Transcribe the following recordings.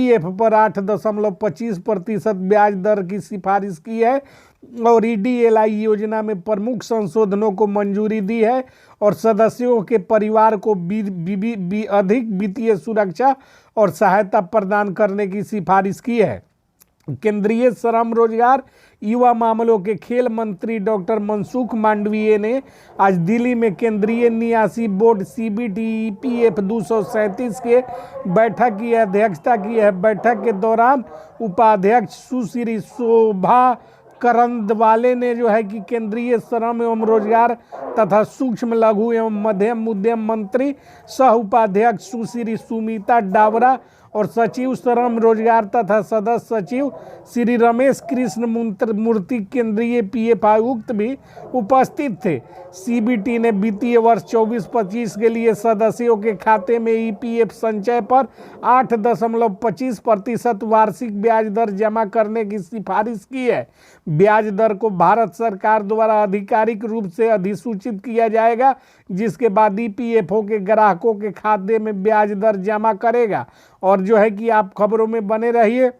EPF पर 8.25% ब्याज दर की सिफारिश की है और ईडीएलआई योजना में प्रमुख संशोधनों को मंजूरी दी है और सदस्यों के परिवार को अधिक वित्तीय सुरक्षा और सहायता प्रदान करने की सिफारिश की है। केंद्रीय श्रम रोजगार युवा मामलों के खेल मंत्री डॉक्टर मनसुख मांडविया ने आज दिल्ली में केंद्रीय नियासी बोर्ड सीबीटी ईपीएफ 237 के बैठक की अध्यक्षता की है। बैठक के दौरान उपाध्यक्ष सुश्री शोभा करंदवाले ने जो है कि केंद्रीय श्रम एवं रोजगार तथा सूक्ष्म लघु एवं मध्यम उद्यम मंत्री सह उपाध्यक्ष सुश्री सुमिता डावरा और सचिव श्रम रोजगार तथा सदस्य सचिव श्री रमेश कृष्ण मूर्ति केंद्रीय पीएफ आयुक्त भी उपस्थित थे। सीबीटी ने वित्तीय वर्ष 24-25 के लिए सदस्यों के खाते में ईपीएफ संचय पर 8.25% वार्षिक ब्याज दर जमा करने की सिफारिश की है। ब्याज दर को भारत सरकार द्वारा आधिकारिक रूप से अधिसूचित किया जाएगा, जिसके बाद ईपीएफओ के ग्राहकों के खाते में ब्याज दर जमा करेगा। और जो है कि आप खबरों में बने रहिए।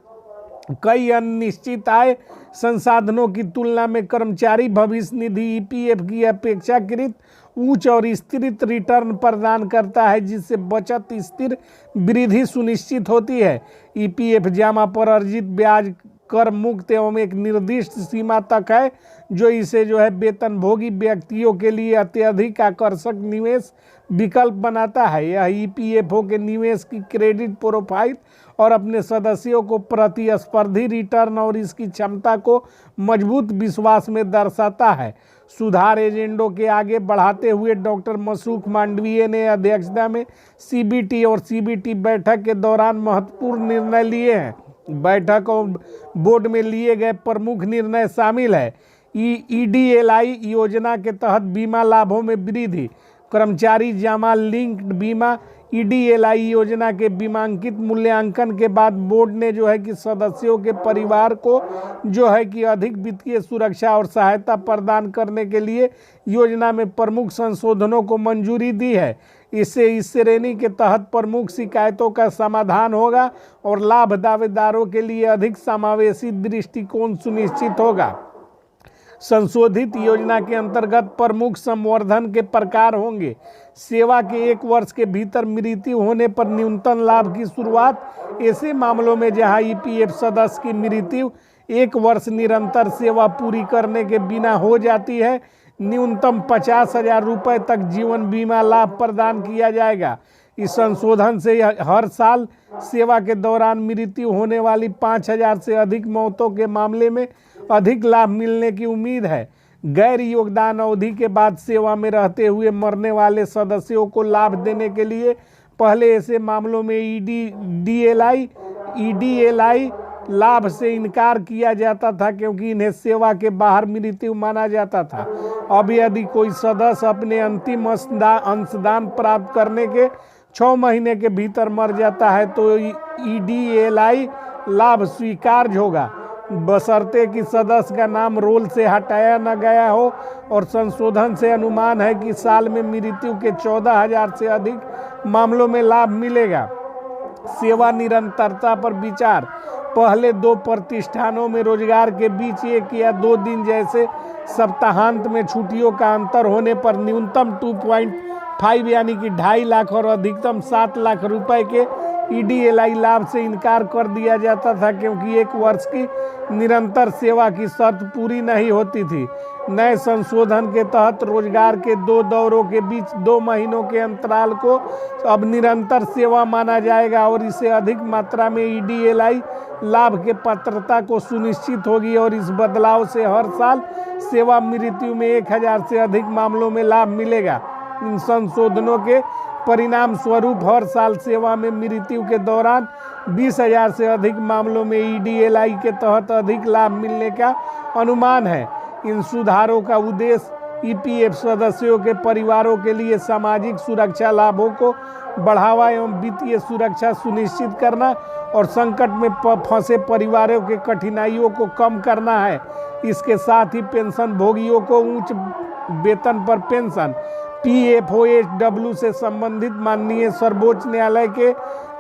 कई अनिश्चित आय संसाधनों की तुलना में कर्मचारी भविष्य निधि ईपीएफ की अपेक्षाकृत उच्च और स्थिर रिटर्न प्रदान करता है, जिससे बचत स्थिर वृद्धि सुनिश्चित होती है। ईपीएफ जमा पर अर्जित ब्याज कर मुक्त एवं एक निर्दिष्ट सीमा तक है, जो इसे जो है वेतनभोगी व्यक्तियों के लिए अत्यधिक आकर्षक निवेश विकल्प बनाता है। यह ईपीएफओ के निवेश की क्रेडिट प्रोफाइल और अपने सदस्यों को प्रतिस्पर्धी रिटर्न और इसकी क्षमता को मजबूत विश्वास में दर्शाता है। सुधार एजेंडों के आगे बढ़ाते हुए डॉक्टर मनसुख मांडविया ने अध्यक्षता में सीबीटी और सीबीटी बैठक के दौरान महत्वपूर्ण निर्णय लिए हैं। बैठक और बोर्ड में लिए गए प्रमुख निर्णय शामिल है ईडीएलआई योजना के तहत बीमा लाभों में वृद्धि, कर्मचारी जमा लिंक्ड बीमा। ईडीएलआई योजना के बीमांकित मूल्यांकन के बाद बोर्ड ने जो है कि सदस्यों के परिवार को जो है कि अधिक वित्तीय सुरक्षा और सहायता प्रदान करने के लिए योजना में प्रमुख संशोधनों को मंजूरी दी है। इससे इस श्रेणी के तहत प्रमुख शिकायतों का समाधान होगा और लाभ दावेदारों के लिए अधिक समावेशी दृष्टिकोण सुनिश्चित होगा। संशोधित योजना के अंतर्गत प्रमुख संवर्धन के प्रकार होंगे। सेवा के 1 वर्ष के भीतर मृत्यु होने पर न्यूनतम लाभ की शुरुआत ऐसे मामलों में जहां ईपीएफ सदस्य की मृत्यु 1 वर्ष निरंतर सेवा पूरी करने के बिना हो जाती है, न्यूनतम 50,000 रुपये तक जीवन बीमा लाभ प्रदान किया जाएगा। इस संशोधन से हर साल सेवा के दौरान मृत्यु होने वाली 5,000 से अधिक मौतों के मामले में अधिक लाभ मिलने की उम्मीद है। गैर योगदान अवधि के बाद सेवा में रहते हुए मरने वाले सदस्यों को लाभ देने के लिए पहले ऐसे मामलों में ईडीएलआई लाभ से इनकार किया जाता था, क्योंकि इन्हें सेवा के बाहर मृत्यु माना जाता था। अब यदि कोई सदस्य अपने अंतिम अंशदान प्राप्त करने के 6 महीने के भीतर मर जाता है तो ईडीएलआई लाभ स्वीकार्य होगा, बशर्ते कि सदस्य का नाम रोल से हटाया न गया हो और संशोधन से अनुमान है कि साल में मृत्यु के 14,000 से अधिक मामलों में लाभ मिलेगा। सेवा निरंतरता पर विचार। पहले 2 प्रतिष्ठानों में रोजगार के बीच 1 या 2 दिन जैसे सप्ताहांत में छुट्टियों का अंतर होने पर न्यूनतम 2.5 यानी कि 2.5 लाख और अधिकतम 7 लाख रुपए के ईडीएलआई लाभ से इनकार कर दिया जाता था, क्योंकि 1 वर्ष की निरंतर सेवा की शर्त पूरी नहीं होती थी। नए संशोधन के तहत रोजगार के 2 दौरों के बीच 2 महीनों के अंतराल को अब निरंतर सेवा माना जाएगा और इससे अधिक मात्रा में ईडीएलआई लाभ के पात्रता को सुनिश्चित होगी और इस बदलाव से हर साल सेवा मृत्यु में 1,000 से अधिक मामलों में लाभ मिलेगा। इन संशोधनों के परिणाम स्वरूप हर साल सेवा में मृत्यु के दौरान 20,000 से अधिक मामलों में ईडीएलआई के तहत अधिक लाभ मिलने का अनुमान है। इन सुधारों का उद्देश्य ईपीएफ सदस्यों के परिवारों के लिए सामाजिक सुरक्षा लाभों को बढ़ावा एवं वित्तीय सुरक्षा सुनिश्चित करना और संकट में फंसे परिवारों के कठिनाइयों को कम करना है। इसके साथ ही पेंशन भोगियों को उच्च वेतन पर पेंशन, PFOHW से संबंधित माननीय सर्वोच्च न्यायालय के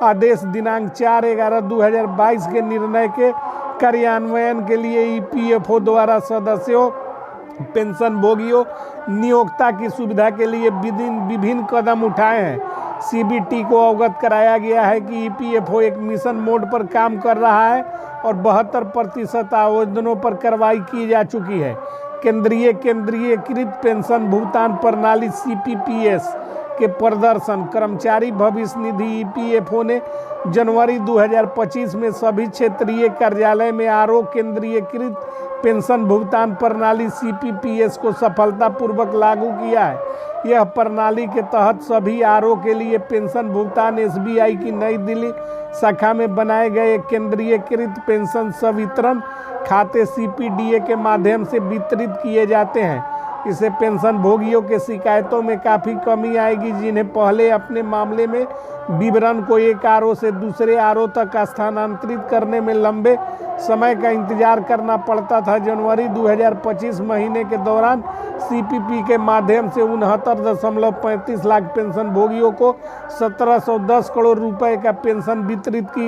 आदेश दिनांक 4/11/2022 के निर्णय के कार्यान्वयन के लिए EPFO द्वारा सदस्यों, पेंशन भोगियों, नियोक्ता की सुविधा के लिए विभिन्न कदम उठाए हैं। CBT को अवगत कराया गया है कि EPFO एक मिशन मोड पर काम कर रहा है और 72% आवेदनों पर कार्रवाई की जा चुकी है। केंद्रीयकृत पेंशन भुगतान प्रणाली CPPS के प्रदर्शन कर्मचारी भविष्य निधि EPFO ने जनवरी 2025 में सभी क्षेत्रीय कार्यालय में केंद्रीयकृत पेंशन भुगतान प्रणाली CPPS को सफलतापूर्वक लागू किया है। यह प्रणाली के तहत सभी के लिए पेंशन भुगतान SBI की नई दिल्ली शाखा में बनाए गए केंद्रीयकृत पेंशन संवितरण खाते CPDA के माध्यम से वितरित किए जाते हैं। इससे पेंशन भोगियों के शिकायतों में काफ़ी कमी आएगी, जिन्हें पहले अपने मामले में विवरण को एक से दूसरे तक स्थानांतरित करने में लंबे समय का इंतजार करना पड़ता था। जनवरी 2025 महीने के दौरान CPP के माध्यम से 69.35 लाख पेंशन भोगियों को 1710 करोड़ रुपए का पेंशन वितरित की